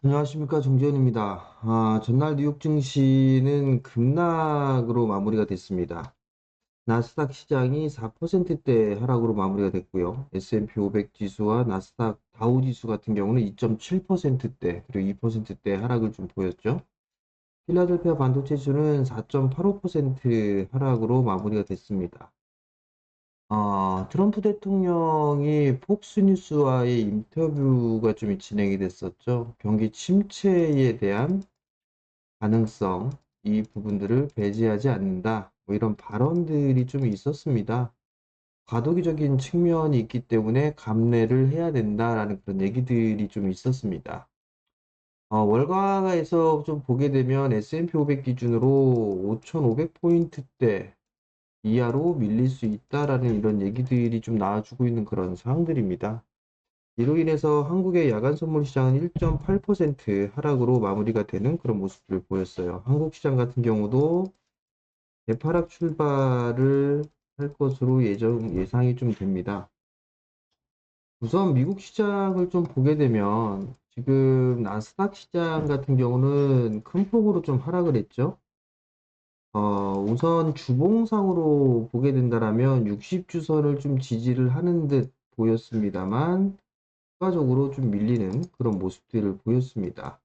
안녕하십니까, 정재현입니다. 전날 뉴욕 증시는 급락으로 마무리가 됐습니다. 나스닥 시장이 4%대 하락으로 마무리가 됐고요. S&P 500 지수와 나스닥 다우 지수 같은 경우는 2.7%대 그리고 2%대 하락을 좀 보였죠. 필라델피아 반도체 지수는 4.85% 하락으로 마무리가 됐습니다. 트럼프 대통령이 폭스뉴스와의 인터뷰가 좀 진행이 됐었죠. 경기 침체에 대한 가능성, 이 부분들을 배제하지 않는다. 뭐 이런 발언들이 좀 있었습니다. 과도기적인 측면이 있기 때문에 감내를 해야 된다라는 그런 얘기들이 좀 있었습니다. 월가에서 좀 보게 되면 S&P 500 기준으로 5,500포인트대 이하로 밀릴 수 있다라는 이런 얘기들이 좀 나와주고 있는 그런 상황들입니다. 이로 인해서 한국의 야간 선물 시장은 1.8% 하락으로 마무리가 되는 그런 모습을 보였어요. 한국 시장 같은 경우도 대파락 출발을 할 것으로 예상이 좀 됩니다. 우선 미국 시장을 좀 보게 되면 지금 나스닥 시장 같은 경우는 큰 폭으로 좀 하락을 했죠. 우선 주봉상으로 보게 된다라면 60주선을 좀 지지를 하는 듯 보였습니다만 추가적으로 좀 밀리는 그런 모습들을 보였습니다.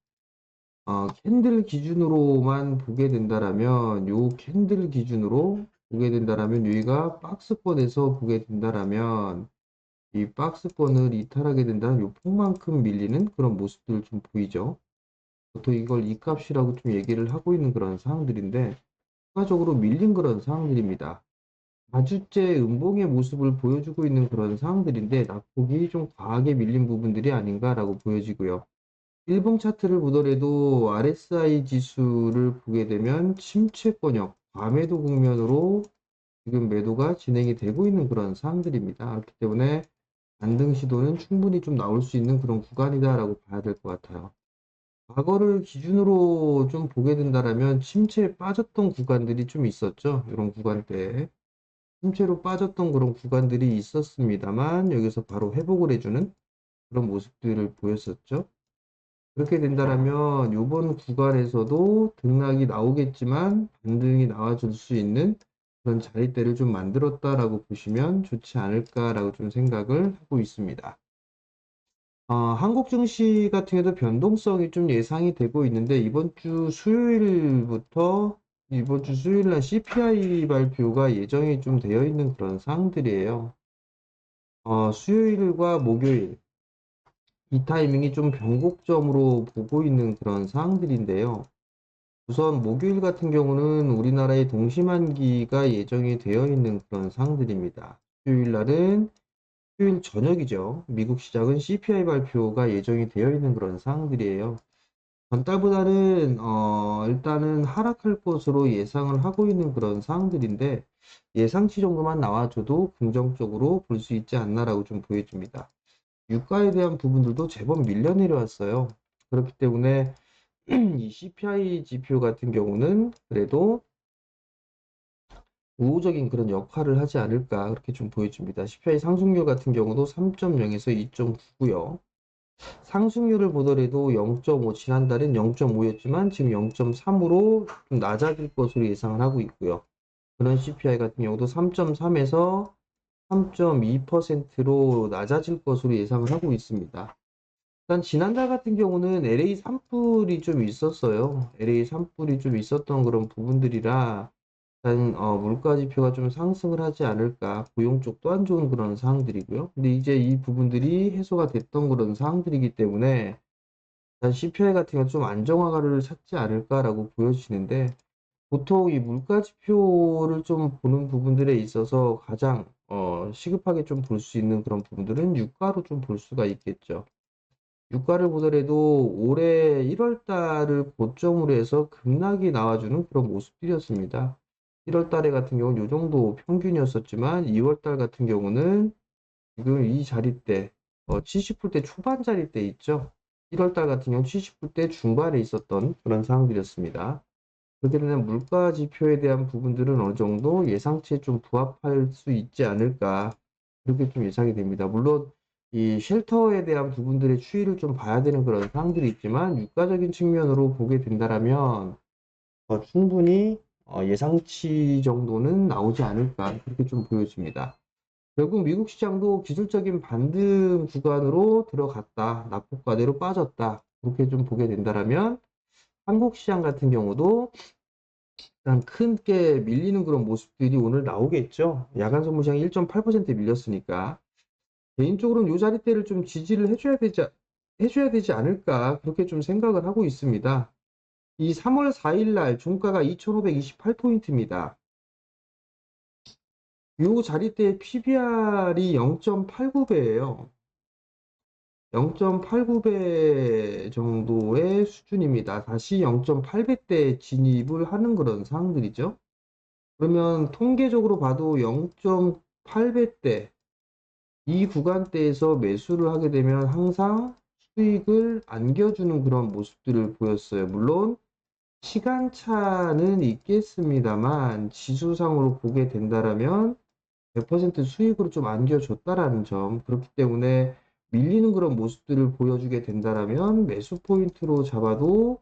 캔들 기준으로만 보게 된다라면 요 캔들 기준으로 보게 된다라면 여기가 박스권에서 보게 된다라면 이 박스권을 이탈하게 된다면 요 폭만큼 밀리는 그런 모습들을 좀 보이죠. 보통 이걸 이 값이라고 좀 얘기를 하고 있는 그런 상황들인데 추가적으로 밀린 그런 상황들입니다. 4주째 음봉의 모습을 보여주고 있는 그런 상황들인데 낙폭이 좀 과하게 밀린 부분들이 아닌가라고 보여지고요. 일봉 차트를 보더라도 RSI 지수를 보게 되면 침체권역, 과매도 국면으로 지금 매도가 진행이 되고 있는 그런 상황들입니다. 그렇기 때문에 반등 시도는 충분히 좀 나올 수 있는 그런 구간이다라고 봐야 될 것 같아요. 과거를 기준으로 좀 보게 된다라면 침체에 빠졌던 구간들이 좀 있었죠. 이런 구간대. 침체로 빠졌던 그런 구간들이 있었습니다만 여기서 바로 회복을 해주는 그런 모습들을 보였었죠. 그렇게 된다라면 이번 구간에서도 등락이 나오겠지만 반등이 나와줄 수 있는 그런 자리대를 좀 만들었다라고 보시면 좋지 않을까라고 좀 생각을 하고 있습니다. 한국 증시 같은 경우도 변동성이 좀 예상이 되고 있는데 이번 주 수요일 날 CPI 발표가 예정이 좀 되어 있는 그런 상황들이에요. 수요일과 목요일 이 타이밍이 좀 변곡점으로 보고 있는 그런 상황들인데요. 우선 목요일 같은 경우는 우리나라의 동시만기가 예정이 되어 있는 그런 상황들입니다. 수요일 날은 수요일 저녁이죠. 미국 시장은 CPI 발표가 예정이 되어 있는 그런 상황들이에요. 전달보다는 일단은 하락할 것으로 예상을 하고 있는 그런 상황들인데 예상치 정도만 나와줘도 긍정적으로 볼 수 있지 않나라고 좀 보여집니다. 유가에 대한 부분들도 제법 밀려 내려왔어요. 그렇기 때문에 이 CPI 지표 같은 경우는 그래도 우호적인 그런 역할을 하지 않을까 그렇게 좀 보여집니다. CPI 상승률 같은 경우도 3.0에서 2.9고요. 상승률을 보더라도 0.5, 지난달엔 0.5였지만 지금 0.3으로 좀 낮아질 것으로 예상을 하고 있고요. 그런 CPI 같은 경우도 3.3에서 3.2%로 낮아질 것으로 예상을 하고 있습니다. 일단 지난달 같은 경우는 LA 산불이 좀 있었어요. LA 산불이 좀 있었던 그런 부분들이라 일단 물가 지표가 좀 상승을 하지 않을까. 고용 쪽도 안 좋은 그런 상황들이고요. 근데 이제 이 부분들이 해소가 됐던 그런 상황들이기 때문에 일단 CPI 같은 경우 좀 안정화를 찾지 않을까라고 보여지는데 보통 이 물가 지표를 좀 보는 부분들에 있어서 가장 시급하게 좀 볼 수 있는 그런 부분들은 유가로 좀 볼 수가 있겠죠. 유가를 보더라도 올해 1월 달을 고점으로 해서 급락이 나와주는 그런 모습들이었습니다. 1월 달에 같은 경우는 이 정도 평균이었었지만 2월 달 같은 경우는 지금 이 자리대, 70불대 초반 자리대 있죠? 1월 달 같은 경우 70불대 중반에 있었던 그런 상황들이었습니다. 그렇게 되면 물가 지표에 대한 부분들은 어느 정도 예상치에 좀 부합할 수 있지 않을까. 그렇게 좀 예상이 됩니다. 물론 이 쉘터에 대한 부분들의 추이를 좀 봐야 되는 그런 사항들이 있지만 유가적인 측면으로 보게 된다라면 충분히 예상치 정도는 나오지 않을까 그렇게 좀 보여집니다. 결국 미국 시장도 기술적인 반등 구간으로 들어갔다. 낙폭과대로 빠졌다. 그렇게 좀 보게 된다라면 한국 시장 같은 경우도 일단 크게 밀리는 그런 모습들이 오늘 나오겠죠. 야간 선물 시장이 1.8% 밀렸으니까 개인적으로는 이 자리대를 좀 지지를 해줘야 되지 않을까 그렇게 좀 생각을 하고 있습니다. 이 3월 4일 날 종가가 2,528포인트입니다. 이 자리대의 PBR이 0.89배예요. 0.89배 정도의 수준입니다. 다시 0.8배대 진입을 하는 그런 상황들이죠. 그러면 통계적으로 봐도 0.8배대 이 구간대에서 매수를 하게 되면 항상 수익을 안겨주는 그런 모습들을 보였어요. 물론 시간차는 있겠습니다만 지수상으로 보게 된다라면 100% 수익으로 좀 안겨줬다라는 점. 그렇기 때문에 밀리는 그런 모습들을 보여주게 된다라면 매수 포인트로 잡아도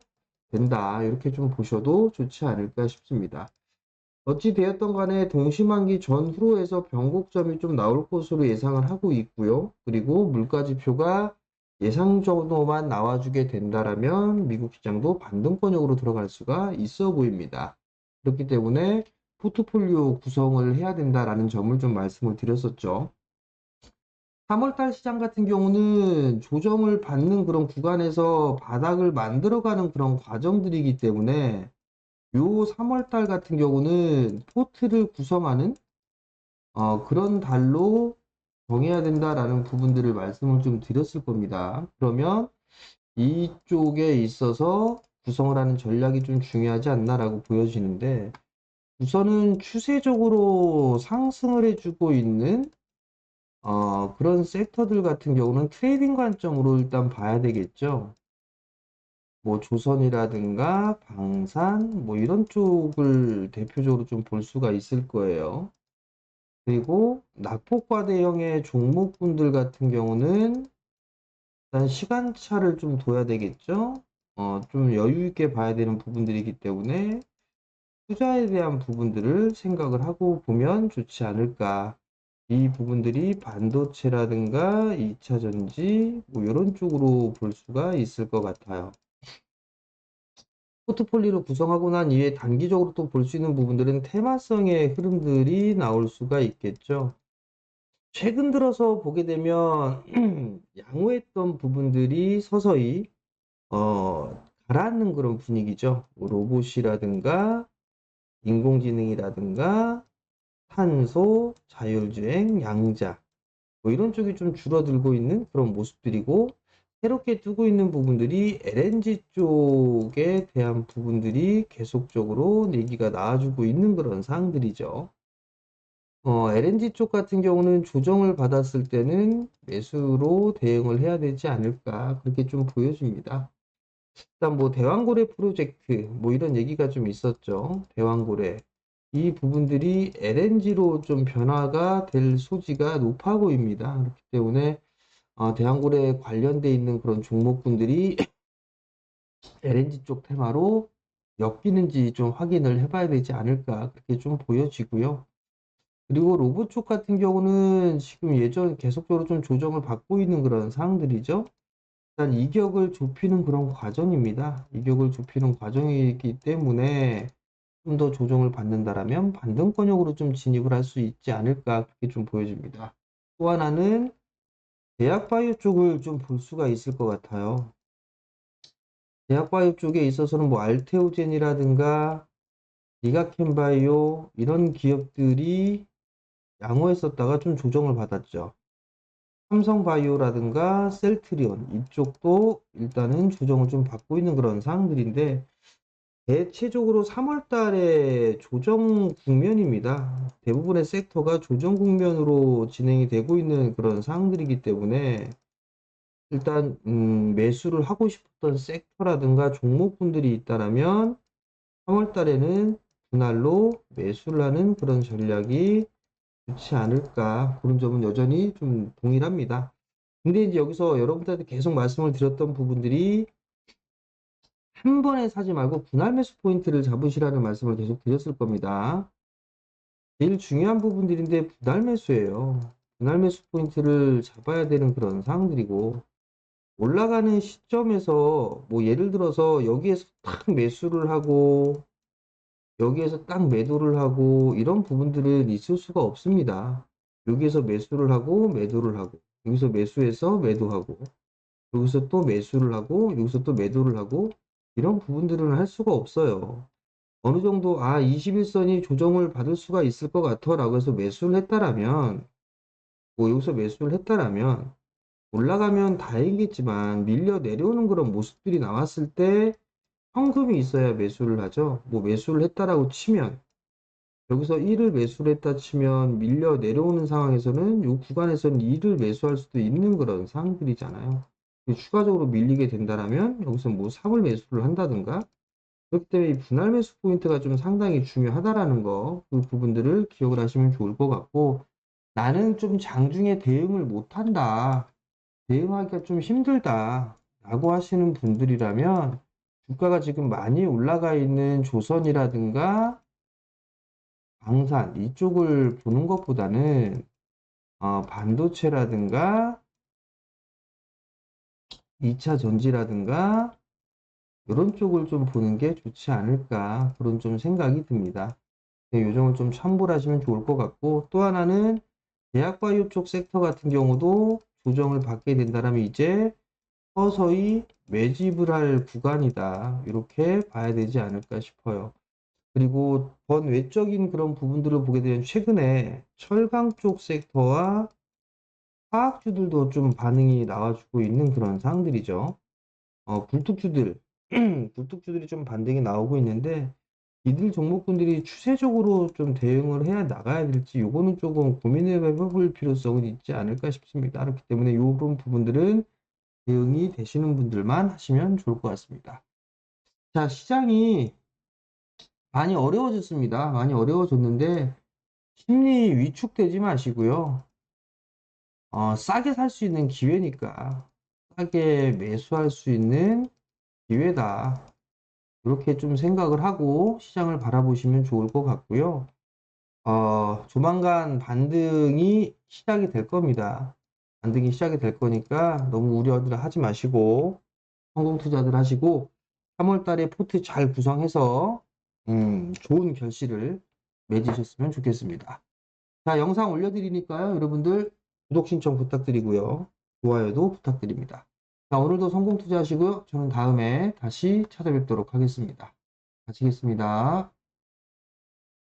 된다. 이렇게 좀 보셔도 좋지 않을까 싶습니다. 어찌 되었던 간에 동시만기 전후로 해서 변곡점이 좀 나올 것으로 예상을 하고 있고요. 그리고 물가지표가 예상 정도만 나와주게 된다라면 미국 시장도 반등권역으로 들어갈 수가 있어 보입니다. 그렇기 때문에 포트폴리오 구성을 해야 된다라는 점을 좀 말씀을 드렸었죠. 3월달 시장 같은 경우는 조정을 받는 그런 구간에서 바닥을 만들어가는 그런 과정들이기 때문에 요 3월달 같은 경우는 포트를 구성하는 그런 달로 정해야 된다라는 부분들을 말씀을 좀 드렸을 겁니다. 그러면 이쪽에 있어서 구성을 하는 전략이 좀 중요하지 않나라고 보여지는데 우선은 추세적으로 상승을 해주고 있는 그런 섹터들 같은 경우는 트레이딩 관점으로 일단 봐야 되겠죠. 뭐 조선이라든가 방산 뭐 이런 쪽을 대표적으로 좀 볼 수가 있을 거예요. 그리고 낙폭과대형의 종목군들 같은 경우는 일단 시간차를 좀 둬야 되겠죠. 좀 여유 있게 봐야 되는 부분들이기 때문에 투자에 대한 부분들을 생각을 하고 보면 좋지 않을까. 이 부분들이 반도체라든가 2차 전지 뭐 이런 쪽으로 볼 수가 있을 것 같아요. 포트폴리오를 구성하고 난 이후에 단기적으로 또 볼 수 있는 부분들은 테마성의 흐름들이 나올 수가 있겠죠. 최근 들어서 보게 되면 양호했던 부분들이 서서히 가라앉는 그런 분위기죠. 뭐 로봇이라든가 인공지능이라든가 탄소, 자율주행, 양자 뭐 이런 쪽이 좀 줄어들고 있는 그런 모습들이고 새롭게 뜨고 있는 부분들이 LNG 쪽에 대한 부분들이 계속적으로 얘기가 나와주고 있는 그런 사항들이죠. LNG 쪽 같은 경우는 조정을 받았을 때는 매수로 대응을 해야 되지 않을까 그렇게 좀 보여집니다. 일단 뭐 대왕고래 프로젝트 뭐 이런 얘기가 좀 있었죠. 대왕고래 이 부분들이 LNG로 좀 변화가 될 소지가 높아 보입니다. 그렇기 때문에 대왕고래에 관련돼 있는 그런 종목군들이 LNG 쪽 테마로 엮이는지 좀 확인을 해봐야 되지 않을까 그렇게 좀 보여지고요. 그리고 로봇 쪽 같은 경우는 지금 예전 계속적으로 좀 조정을 받고 있는 그런 상황들이죠. 일단 이격을 좁히는 그런 과정입니다. 이격을 좁히는 과정이기 때문에 좀 더 조정을 받는다라면 반등권역으로 좀 진입을 할 수 있지 않을까 그렇게 좀 보여집니다. 또 하나는 제약바이오 쪽을 좀 볼 수가 있을 것 같아요. 제약바이오 쪽에 있어서는 뭐 알테오젠이라든가 니가캔바이오 이런 기업들이 양호했었다가 좀 조정을 받았죠. 삼성바이오라든가 셀트리온 이쪽도 일단은 조정을 좀 받고 있는 그런 상황들인데 대체적으로 3월 달에 조정 국면입니다. 대부분의 섹터가 조정 국면으로 진행이 되고 있는 그런 상황들이기 때문에 일단 매수를 하고 싶었던 섹터라든가 종목군들이 있다라면 3월 달에는 분할로 매수를 하는 그런 전략이 좋지 않을까 그런 점은 여전히 좀 동일합니다. 근데 이제 여기서 여러분들한테 계속 말씀을 드렸던 부분들이 한 번에 사지 말고 분할 매수 포인트를 잡으시라는 말씀을 계속 드렸을 겁니다. 제일 중요한 부분들인데 분할 매수예요. 분할 매수 포인트를 잡아야 되는 그런 상황들이고, 올라가는 시점에서 뭐 예를 들어서 여기에서 딱 매수를 하고 여기에서 딱 매도를 하고 이런 부분들은 있을 수가 없습니다. 여기에서 매수를 하고 매도를 하고 여기서 매수해서 매도하고 여기서 또 매수를 하고 여기서 또 매도를 하고 이런 부분들은 할 수가 없어요. 어느 정도 21선이 조정을 받을 수가 있을 것 같아 라고 해서 매수를 했다라면, 뭐 여기서 매수를 했다라면 올라가면 다행이겠지만 밀려 내려오는 그런 모습들이 나왔을 때 현금이 있어야 매수를 하죠. 뭐 매수를 했다라고 치면 여기서 1을 매수를 했다 치면 밀려 내려오는 상황에서는 이 구간에서는 2를 매수할 수도 있는 그런 상황들이잖아요. 추가적으로 밀리게 된다라면 여기서 뭐 3을 매수를 한다든가, 그렇기 때문에 이 분할 매수 포인트가 좀 상당히 중요하다라는 거, 그 부분들을 기억을 하시면 좋을 것 같고, 나는 좀 장중에 대응을 못한다, 대응하기가 좀 힘들다 라고 하시는 분들이라면 주가가 지금 많이 올라가 있는 조선이라든가 방산 이쪽을 보는 것보다는 반도체라든가 2차 전지라든가 이런 쪽을 좀 보는 게 좋지 않을까, 그런 좀 생각이 듭니다. 네, 요점을 좀 참고를 하시면 좋을 것 같고, 또 하나는 제약바이오 쪽 섹터 같은 경우도 조정을 받게 된다면 이제 서서히 매집을 할 구간이다, 이렇게 봐야 되지 않을까 싶어요. 그리고 번외적인 그런 부분들을 보게 되면 최근에 철강 쪽 섹터와 화학주들도 좀 반응이 나와주고 있는 그런 상황들이죠. 불특주들, 불특주들이 좀 반등이 나오고 있는데, 이들 종목군들이 추세적으로 좀 대응을 해야 나가야 될지, 요거는 조금 고민해 볼 필요성은 있지 않을까 싶습니다. 그렇기 때문에 요런 부분들은 대응이 되시는 분들만 하시면 좋을 것 같습니다. 자, 시장이 많이 어려워졌습니다. 많이 어려워졌는데, 심리 위축되지 마시고요. 싸게 살 수 있는 기회니까, 싸게 매수할 수 있는 기회다, 이렇게 좀 생각을 하고 시장을 바라보시면 좋을 것 같고요. 조만간 반등이 시작이 될 겁니다. 반등이 시작이 될 거니까 너무 우려들 하지 마시고 성공 투자들 하시고 3월 달에 포트 잘 구성해서 좋은 결실을 맺으셨으면 좋겠습니다. 자, 영상 올려드리니까요. 여러분들 구독 신청 부탁드리고요. 좋아요도 부탁드립니다. 자, 오늘도 성공 투자하시고요. 저는 다음에 다시 찾아뵙도록 하겠습니다. 마치겠습니다.